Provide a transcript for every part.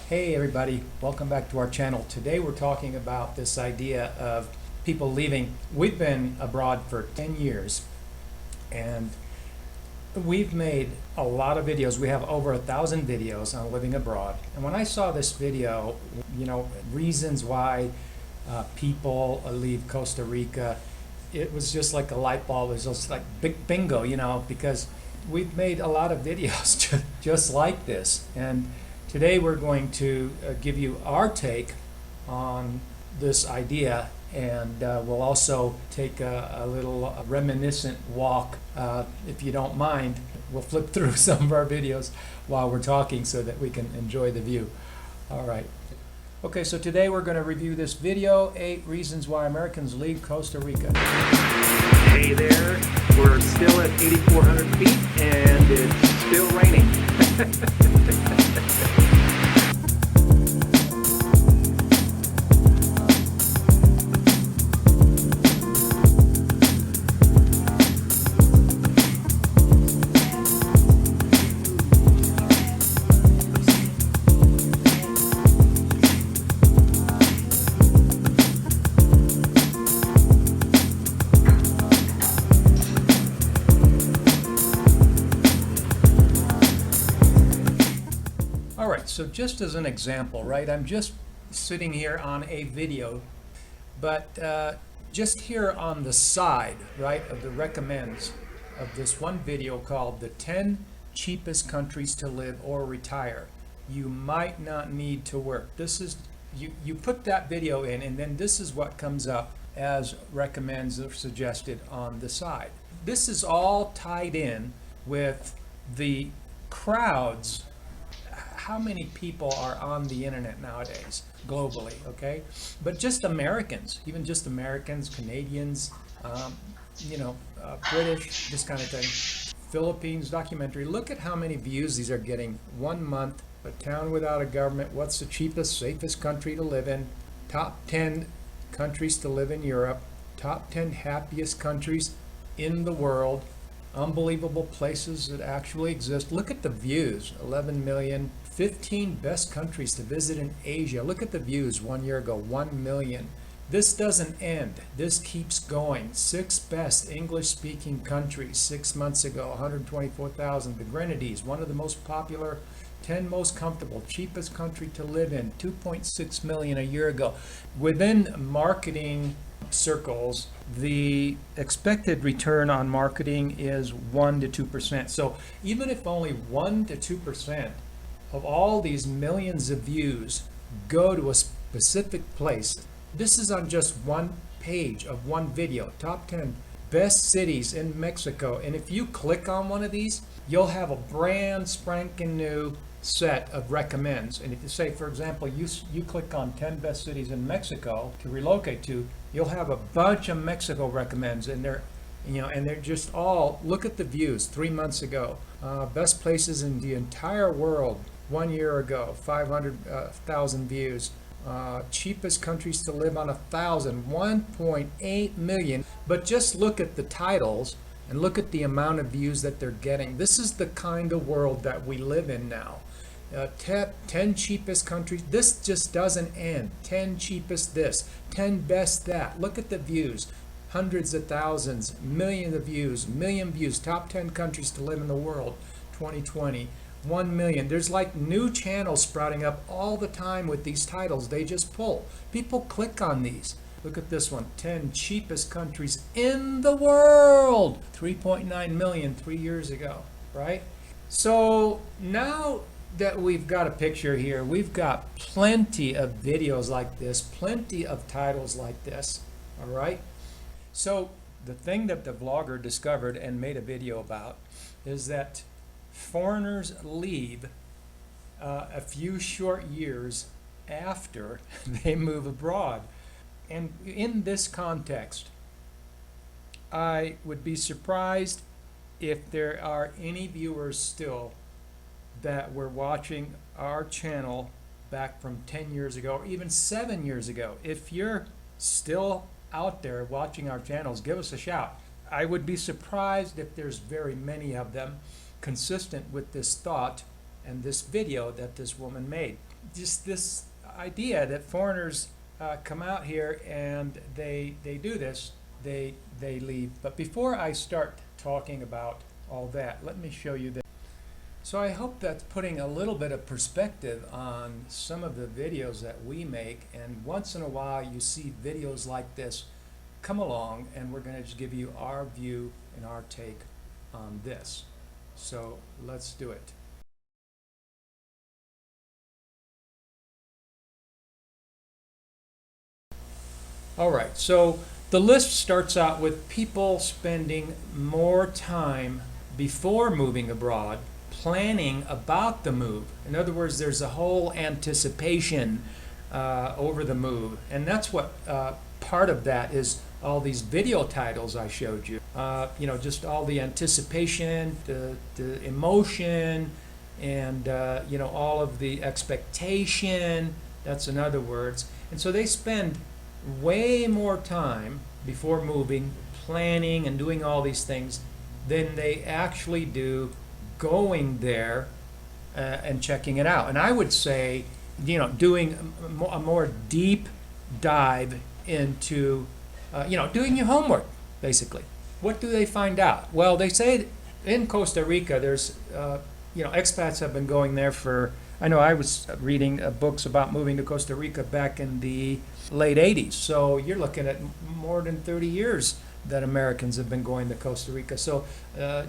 Hey everybody, welcome back to our channel. Today we're talking about this idea of people leaving. We've been abroad for 10 years and we've made a lot of videos. We have over 1,000 videos on living abroad. And when I saw this video, reasons why people leave Costa Rica, it was just like a light bulb. It was just like big bingo, because we've made a lot of videos just like this. And today we're going to give you our take on this idea, and we'll also take a little reminiscent walk. If you don't mind, we'll flip through some of our videos while we're talking so that we can enjoy the view. All right. Okay, so today we're going to review this video, 8 Reasons Why Americans Leave Costa Rica. Hey there, we're still at 8,400 feet and it's still raining. So just as an example, right, I'm just sitting here on a video, but just here on the side, right, of the recommends of this one video called the 10 cheapest countries to live or retire. You might not need to work. This is, you put that video in, and then this is what comes up as recommends or suggested on the side. This is all tied in with the crowds. How many people are on the internet nowadays globally, okay? But just Americans, even just Americans, Canadians, British, this kind of thing. Philippines documentary. Look at how many views these are getting. 1 month, a town without a government. What's the cheapest, safest country to live in? Top 10 countries to live in Europe. Top 10 happiest countries in the world. Unbelievable places that actually exist. Look at the views, 11 million. 15 best countries to visit in Asia. Look at the views 1 year ago, 1 million. This doesn't end. This keeps going. 6 best English-speaking countries 6 months ago, 124,000. The Grenadines, one of the most popular, 10 most comfortable, cheapest country to live in, 2.6 million a year ago. Within marketing circles, the expected return on marketing is 1 to 2%. So even if only 1 to 2% of all these millions of views go to a specific place, this is on just one page of one video, top 10 best cities in Mexico. And if you click on one of these, you'll have a brand spanking new set of recommends. And if you say, for example, you click on 10 best cities in Mexico to relocate to, you'll have a bunch of Mexico recommends, and they're just all, look at the views 3 months ago. Best places in the entire world 1 year ago, 500,000 views. Cheapest countries to live on 1,000, 1.8 million. But just look at the titles and look at the amount of views that they're getting. This is the kind of world that we live in now. 10 cheapest countries. This just doesn't end. 10 cheapest this, 10 best that. Look at the views. Hundreds of thousands, millions of views, million views. Top 10 countries to live in the world, 2020. 1 million. There's like new channels sprouting up all the time with these titles. They just pull. People click on these. Look at this one. 10 cheapest countries in the world. 3.9 million 3 years ago, right? So now that we've got a picture here, we've got plenty of videos like this, plenty of titles like this, all right? So the thing that the vlogger discovered and made a video about is that foreigners leave a few short years after they move abroad. And in this context, I would be surprised if there are any viewers still that were watching our channel back from 10 years ago or even 7 years ago. If you're still out there watching our channels, give us a shout. I would be surprised if there's very many of them consistent with this thought and this video that this woman made. just this idea that foreigners come out here and they do this, they leave. But before I start talking about all that, let me show you this. So I hope that's putting a little bit of perspective on some of the videos that we make, and once in a while you see videos like this come along, and we're going to just give you our view and our take on this. So let's do it. All right, so the list starts out with people spending more time before moving abroad planning about the move. In other words, there's a whole anticipation over the move, and that's what part of that is. All these video titles I showed you, just all the anticipation, the emotion, and all of the expectation. That's in other words. And so they spend way more time before moving planning and doing all these things than they actually do going there and checking it out. And I would say, doing a more deep dive into doing your homework, basically. What do they find out? Well, they say in Costa Rica, there's, expats have been going there for, I know I was reading books about moving to Costa Rica back in the late 80s. So you're looking at more than 30 years that Americans have been going to Costa Rica. So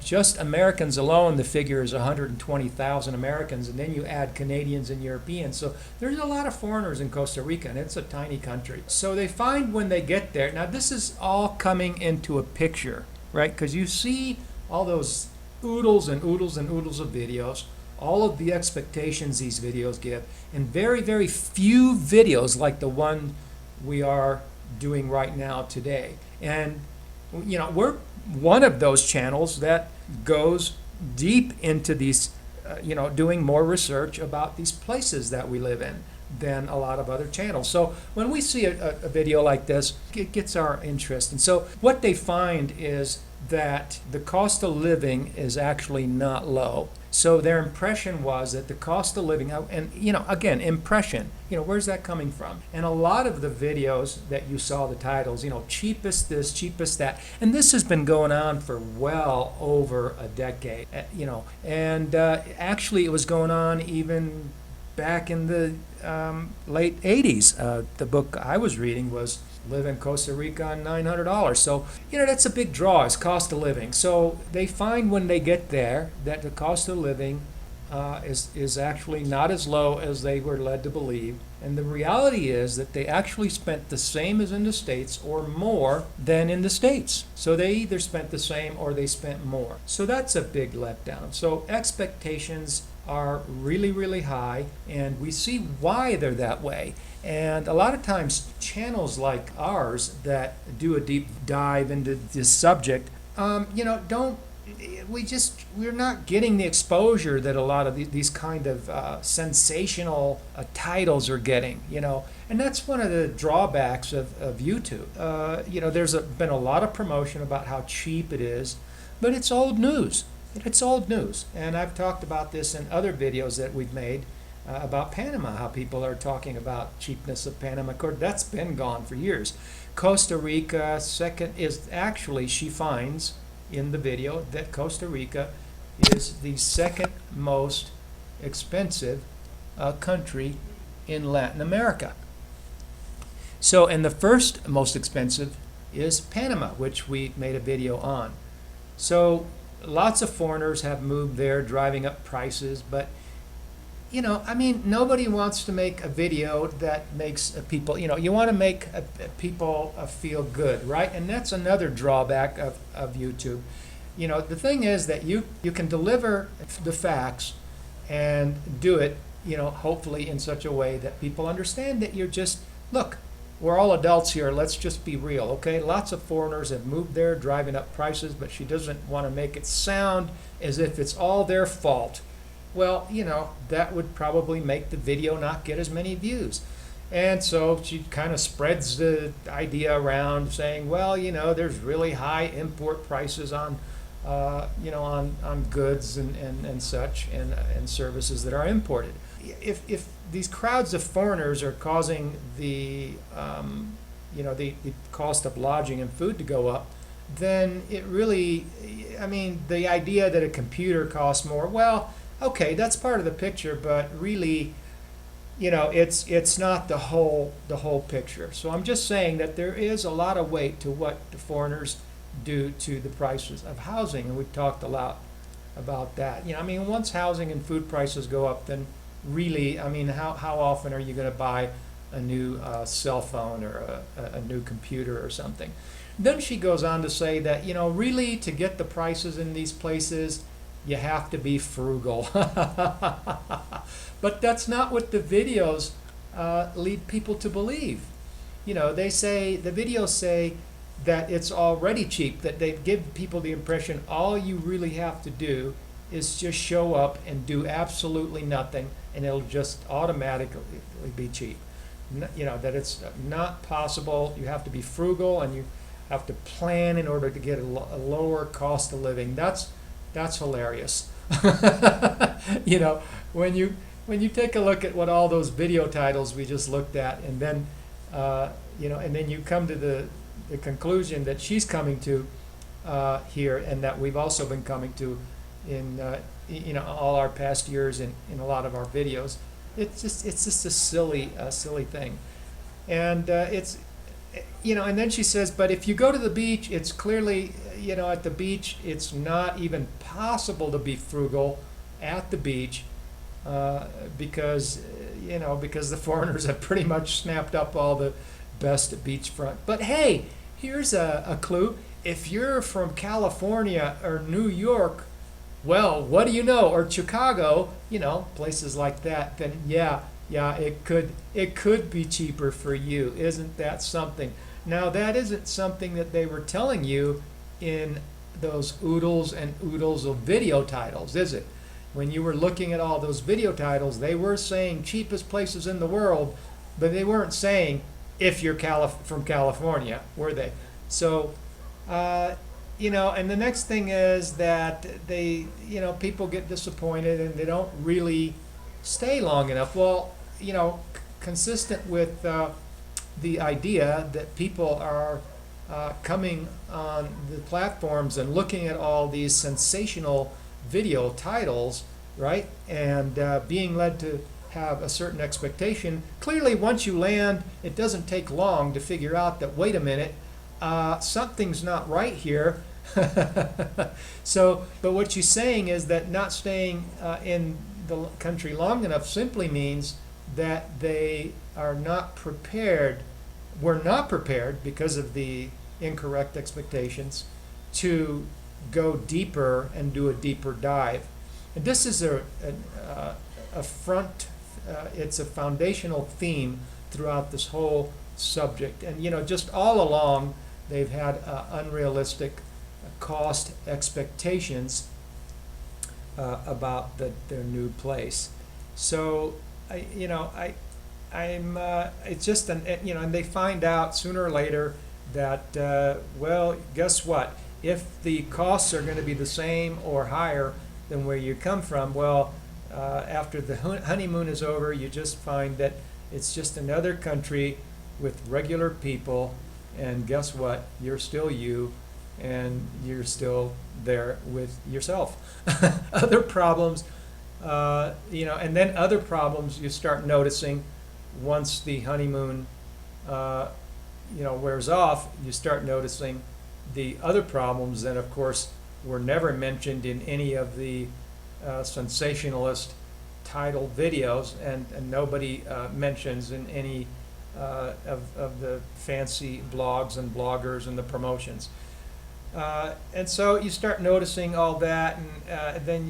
just Americans alone, the figure is 120,000 Americans, and then you add Canadians and Europeans. So there's a lot of foreigners in Costa Rica, and it's a tiny country. So they find when they get there, now this is all coming into a picture, right? Because you see all those oodles and oodles and oodles of videos, all of the expectations these videos give, and very, very few videos like the one we are doing right now today. And we're one of those channels that goes deep into these, doing more research about these places that we live in than a lot of other channels. So when we see a video like this, it gets our interest. And so what they find is that the cost of living is actually not low. So their impression was that the cost of living, and again, impression, where's that coming from? And a lot of the videos that you saw, the titles, cheapest this, cheapest that, and this has been going on for well over a decade, and actually it was going on even back in the late 80s. The book I was reading was Live in Costa Rica on $900. So, that's a big draw, is cost of living. So they find when they get there that the cost of living is actually not as low as they were led to believe. And the reality is that they actually spent the same as in the States or more than in the States. So they either spent the same or they spent more. So that's a big letdown. So expectations are really, really high, and we see why they're that way. And a lot of times channels like ours that do a deep dive into this subject, we're not getting the exposure that a lot of these kind of sensational titles are getting, and that's one of the drawbacks of YouTube. There's been a lot of promotion about how cheap it is, but it's old news. It's old news, and I've talked about this in other videos that we've made about Panama, how people are talking about cheapness of Panama. Of course, that's been gone for years. Costa Rica, second, is actually, she finds in the video that Costa Rica is the second most expensive country in Latin America. So, and the first most expensive is Panama, which we made a video on. So lots of foreigners have moved there, driving up prices, but nobody wants to make a video that makes people, you want to make people feel good, right? And that's another drawback of YouTube. The thing is that you can deliver the facts and do it, hopefully in such a way that people understand that you're just, look, we're all adults here, let's just be real, okay? Lots of foreigners have moved there, driving up prices, but she doesn't want to make it sound as if it's all their fault. Well, that would probably make the video not get as many views. And so she kind of spreads the idea around saying, well, there's really high import prices on goods and such and services that are imported. if these crowds of foreigners are causing the the cost of lodging and food to go up, then it really, I mean, the idea that a computer costs more, well, okay, that's part of the picture, but really, it's not the whole picture. So I'm just saying that there is a lot of weight to what the foreigners do to the prices of housing, and we've talked a lot about that. I mean, once housing and food prices go up, then really, I mean, how often are you going to buy a new cell phone or a new computer or something? Then she goes on to say that, really to get the prices in these places, you have to be frugal. But that's not what the videos lead people to believe. They say, the videos say that it's already cheap, that they give people the impression all you really have to do is just show up and do absolutely nothing, and it'll just automatically be cheap. That it's not possible. You have to be frugal, and you have to plan in order to get a lower cost of living. That's hilarious. When you take a look at what all those video titles we just looked at, and then and then you come to the conclusion that she's coming to here, and that we've also been coming to in all our past years in a lot of our videos. It's just a silly thing, and it's and then she says, but if you go to the beach, it's clearly at the beach it's not even possible to be frugal at the beach because the foreigners have pretty much snapped up all the best beachfront. But hey, here's a clue. If you're from California or New York, well, what do you know? Or Chicago, places like that, then yeah, it could be cheaper for you. Isn't that something? Now, that isn't something that they were telling you in those oodles and oodles of video titles, is it? When you were looking at all those video titles, they were saying cheapest places in the world, but they weren't saying if you're from California, were they? So, and the next thing is that they, people get disappointed and they don't really stay long enough. Well, consistent with the idea that people are coming on the platforms and looking at all these sensational video titles, right? And being led to have a certain expectation. Clearly, once you land, it doesn't take long to figure out that, wait a minute, something's not right here. So, but what she's saying is that not staying in the country long enough simply means that they are not prepared, were not prepared because of the incorrect expectations to go deeper and do a deeper dive. And this is it's a foundational theme throughout this whole subject. And just all along, they've had unrealistic cost expectations about their new place. So, it's just and they find out sooner or later that, well, guess what? If the costs are going to be the same or higher than where you come from, well, after the honeymoon is over, you just find that it's just another country with regular people, and guess what? You're still you, and you're still there with yourself. Other problems, and then other problems you start noticing once the honeymoon, wears off. You start noticing the other problems that, of course, were never mentioned in any of the sensationalist title videos, and nobody mentions in any of the fancy blogs and bloggers and the promotions. And so you start noticing all that, and then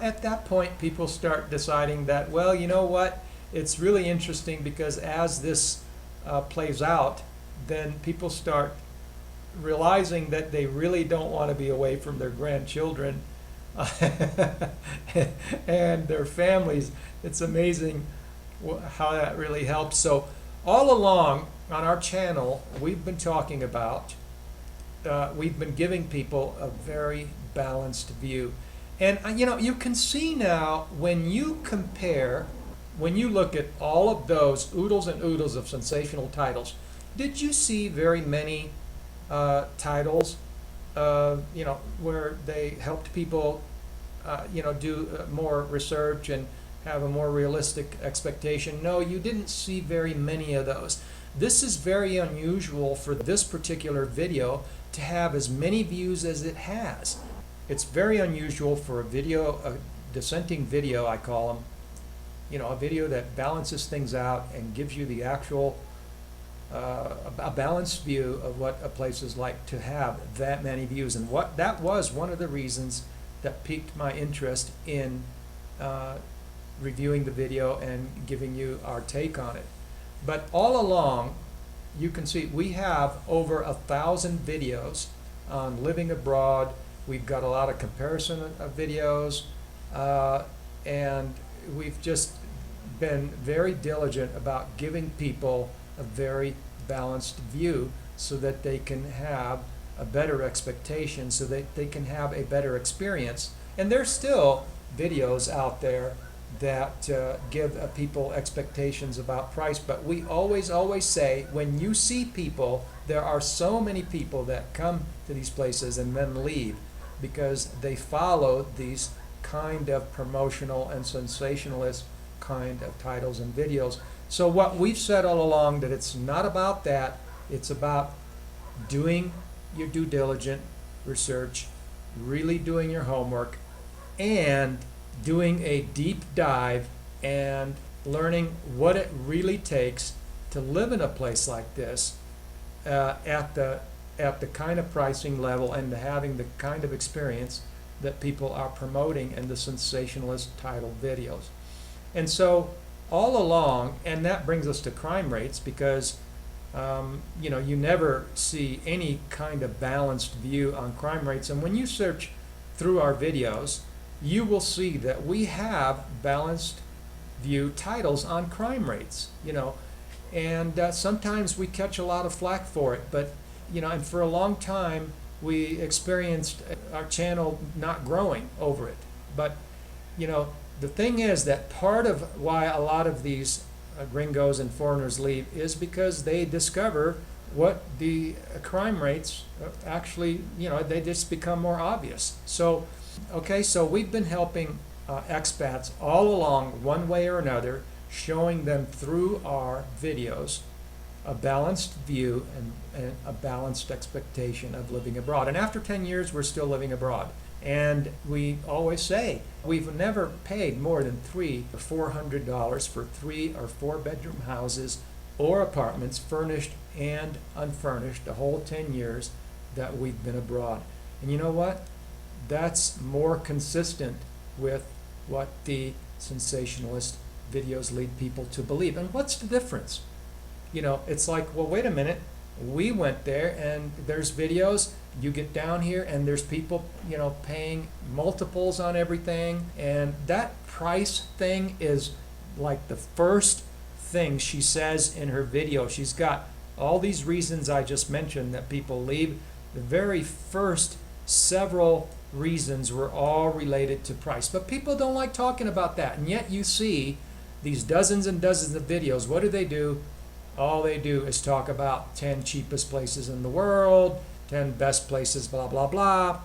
at that point people start deciding that, well, you know what, it's really interesting, because as this plays out, then people start realizing that they really don't want to be away from their grandchildren and their families. It's amazing how that really helps. So all along on our channel, we've been talking about, we've been giving people a very balanced view. And you can see now when you compare, when you look at all of those oodles and oodles of sensational titles, did you see very many titles, where they helped people, do more research and have a more realistic expectation? No, you didn't see very many of those. This is very unusual for this particular video to have as many views as it has. It's very unusual for a dissenting video, I call them, a video that balances things out and gives you the actual, a balanced view of what a place is like, to have that many views. And that was one of the reasons that piqued my interest in reviewing the video and giving you our take on it. But all along, you can see we have over 1,000 videos on living abroad. We've got a lot of comparison of videos, and we've just been very diligent about giving people a very balanced view so that they can have a better expectation, so that they can have a better experience. And there's still videos out there that give people expectations about price, but we always say, when you see people, there are so many people that come to these places and then leave because they follow these kind of promotional and sensationalist kind of titles and videos. So what we've said all along, that it's not about that, it's about doing your due diligent research, really doing your homework, and doing a deep dive and learning what it really takes to live in a place like this, at the kind of pricing level and having the kind of experience that people are promoting in the sensationalist title videos. And so all along, and that brings us to crime rates, because you never see any kind of balanced view on crime rates. And when you search through our videos, you will see that we have balanced view titles on crime rates, and sometimes we catch a lot of flack for it, but and for a long time we experienced our channel not growing over it. But the thing is that part of why a lot of these gringos and foreigners leave is because they discover what the crime rates actually, they just become more obvious. So we've been helping expats all along, one way or another, showing them through our videos a balanced view and a balanced expectation of living abroad. And after 10 years, we're still living abroad. And we always say, we've never paid more than $300 or $400 for 3 or 4 bedroom houses or apartments, furnished and unfurnished, the whole 10 years that we've been abroad. And you know what? That's more consistent with what the sensationalist videos lead people to believe. And what's the difference? It's like, well, wait a minute. We went there and there's videos. You get down here and there's people, paying multiples on everything. And that price thing is like the first thing she says in her video. She's got all these reasons I just mentioned that people leave. The very first several reasons were all related to price. But people don't like talking about that. And yet you see these dozens and dozens of videos. What do? All they do is talk about 10 cheapest places in the world, 10 best places, blah, blah, blah.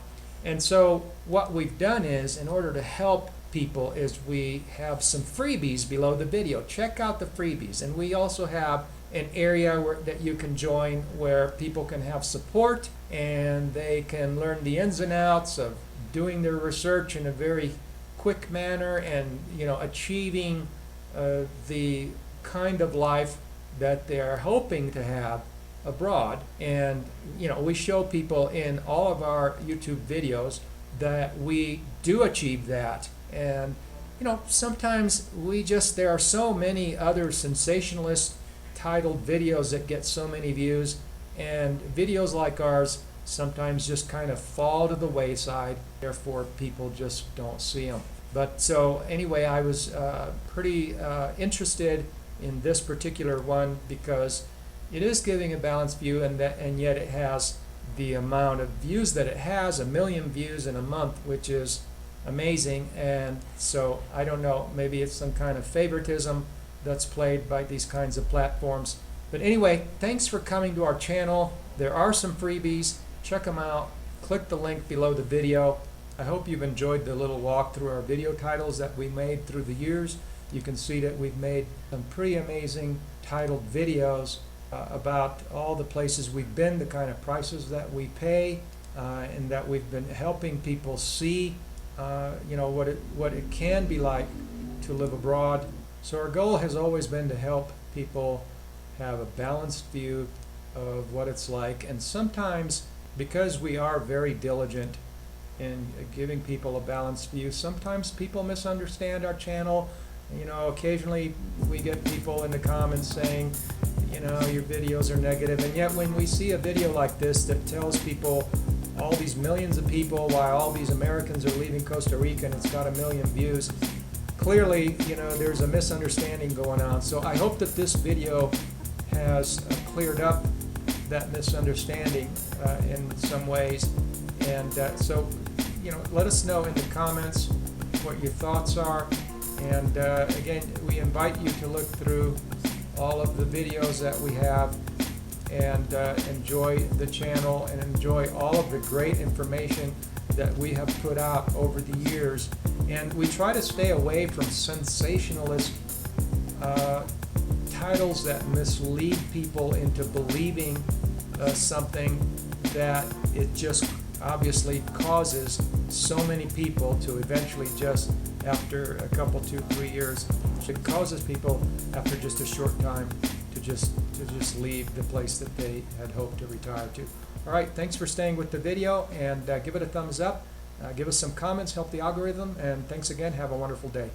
And so what we've done is, in order to help people, is we have some freebies below the video. Check out the freebies. And we also have an area that you can join where people can have support and they can learn the ins and outs of doing their research in a very quick manner and achieving the kind of life that they're hoping to have abroad. And we show people in all of our YouTube videos that we do achieve that. And sometimes there are so many other sensationalist titled videos that get so many views, and videos like ours sometimes just kind of fall to the wayside, therefore people just don't see them. But so anyway, I was pretty interested in this particular one because it is giving a balanced view, and yet it has the amount of views that it has, 1 million views in a month, which is amazing. And so I don't know, maybe it's some kind of favoritism that's played by these kinds of platforms. But anyway, thanks for coming to our channel. There are some freebies. Check them out. Click the link below the video. I hope you've enjoyed the little walk through our video titles that we made through the years. You can see that we've made some pretty amazing titled videos about all the places we've been, the kind of prices that we pay, and that we've been helping people see what it can be like to live abroad. So our goal has always been to help people have a balanced view of what it's like, and sometimes because we are very diligent in giving people a balanced view, sometimes people misunderstand our channel. Occasionally we get people in the comments saying, your videos are negative, and yet when we see a video like this that tells people, all these millions of people, why all these Americans are leaving Costa Rica and it's got 1 million views, clearly, there's a misunderstanding going on. So I hope that this video has cleared up that misunderstanding in some ways. And so, let us know in the comments what your thoughts are. And again, we invite you to look through all of the videos that we have and enjoy the channel and enjoy all of the great information that we have put out over the years. And we try to stay away from sensationalist titles that mislead people into believing something that it just obviously causes so many people to eventually just, after a couple, 2-3 years, it causes people after just a short time to just leave the place that they had hoped to retire to. All right, thanks for staying with the video, and give it a thumbs up. Give us some comments, help the algorithm, and thanks again. Have a wonderful day.